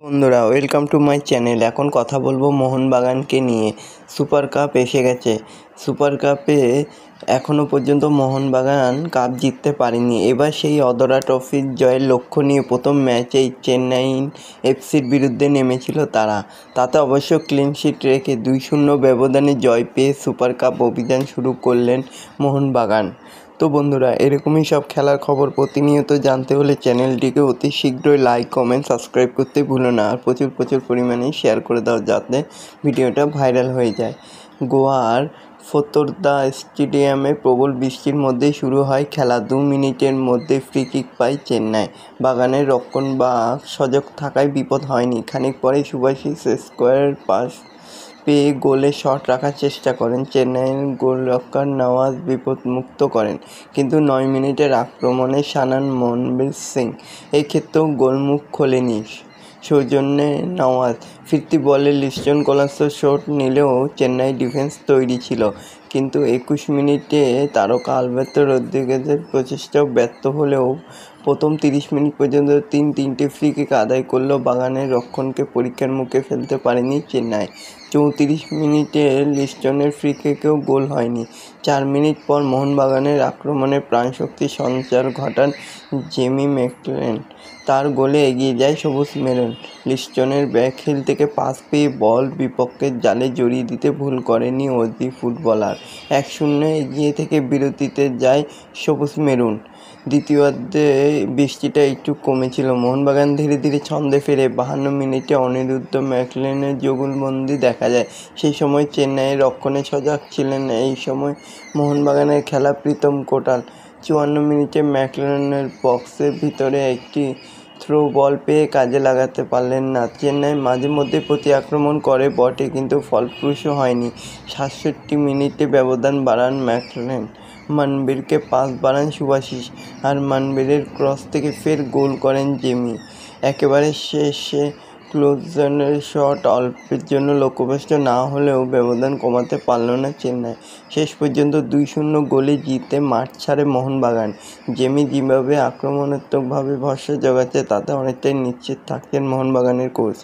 বন্ধুরা, welcome to my channel. এখন কথা বলবো মোহনবাগানকে নিয়ে। সুপার কাপ এসে গেছে। সুপার কাপে এখনও পর্যন্ত মোহনবাগান কাপ জিততে পারেনি। এবার সেই অধরা ট্রফির জয়ের লক্ষ্য নিয়ে প্রথম ম্যাচেই চেন্নাই এফসির বিরুদ্ধে নেমেছিল তারা। তাতে অবশ্য ক্লিনশিট রেখে 2-0 ব্যবধানে জয় পেয়ে সুপার কাপ অভিযান শুরু করলেন মোহনবাগান। তো বন্ধুরা, এরকমই সব খেলার খবর প্রতিনিয়ত জানতে হলে চ্যানেলটিকে অতি শীঘ্রই লাইক, কমেন্ট, সাবস্ক্রাইব করতে ভুলো না। আর প্রচুর পরিমাণে শেয়ার করে দাও যাতে ভিডিওটা ভাইরাল হয়ে যায়। গোয়ার ফতোরদা স্টেডিয়ামে প্রবল বৃষ্টির মধ্যেই শুরু হয় খেলা। 2 মিনিটের মধ্যে ফ্রি কিক পায় চেন্নাই। বাগানের রক্ষণভাগ সজাগ থাকায় বিপদ হয়নি। খানিক পরেই সুভাশিস স্কোয়ার পাস পেয়ে গোলে শট রাখার চেষ্টা করেন। চেন্নাইয়ের গোলরক্ষক নওয়াজ বিপদমুক্ত করেন, কিন্তু 9 মিনিটের আক্রমণে সানান মনবীর সিং এই ক্ষেত্রেও গোলমুখ খোলেনি। সৌজন্যে নওয়াজ ফিরতি বলে লিস্টন কোলাসো শট নিলেও চেন্নাই ডিফেন্স তৈরি ছিল, কিন্তু 21 মিনিটে তারকা আলবের্তো রদ্রিগেজের প্রচেষ্টাও ব্যর্থ হলেও প্রথম 30 মিনিট পর্যন্ত তিনটে ফ্রি কিক আদায় করলেও বাগানের রক্ষণকে পরীক্ষার মুখে ফেলতে পারেনি চেন্নাই। 34 মিনিটে লিস্টনের ফ্রি কিকেও গোল হয়নি। 4 মিনিট পর মোহনবাগানের আক্রমণে প্রাণশক্তির সঞ্চার ঘটান জেমি ম্যাকলেন। তার গোলে এগিয়ে যায় সবুজ মেরুন। লিস্টনের ব্যাকহিল থেকে পাস পেয়ে বল বিপক্ষের জালে জড়িয়ে দিতে ভুল করেনি অজি ফুটবলার। 1-0 এগিয়ে থেকে বিরতিতে যায় সবুজ মেরুন। দ্বিতীয়ার্ধে বৃষ্টিটা একটু কমেছিল। মোহনবাগান ধীরে ধীরে ছন্দে ফেরে। 52 মিনিটে অনিরুদ্ধ ম্যাকলেনের জগলবন্দি দেখা যায়। সেই সময় চেন্নাইয়ের রক্ষণে সজাগ ছিলেন এই সময় মোহনবাগানের খেলা প্রীতম কোটাল। 54 মিনিটে ম্যাকলেনের বক্সের ভিতরে একটি থ্রো বল পেয়ে কাজে লাগাতে পারলেন না। চেন্নাই মাঝে মধ্যে প্রতি আক্রমণ করে বটে, কিন্তু ফলপ্রসূ হয়নি। 67 মিনিটে ব্যবধান বাড়ান ম্যাকলেন। মনবীরকে পাস বাড়ান সুভাশিস, আর মনবীরের ক্রস থেকে ফের গোল করেন জেমি। একেবারে শেষে ক্লোজনের শট অল্পের জন্য লক্ষ্যভ্রষ্ট না হলেও ব্যবধান কমাতে পারল না চেন্নাই। শেষ পর্যন্ত 2-0 গোলে জিতে মাঠ ছাড়ে মোহনবাগান। জেমি যেভাবে আক্রমণাত্মকভাবে ভরসা জোগাচ্ছে তাতে অনেকটাই নিশ্চিত থাকছেন মোহনবাগানের কোচ।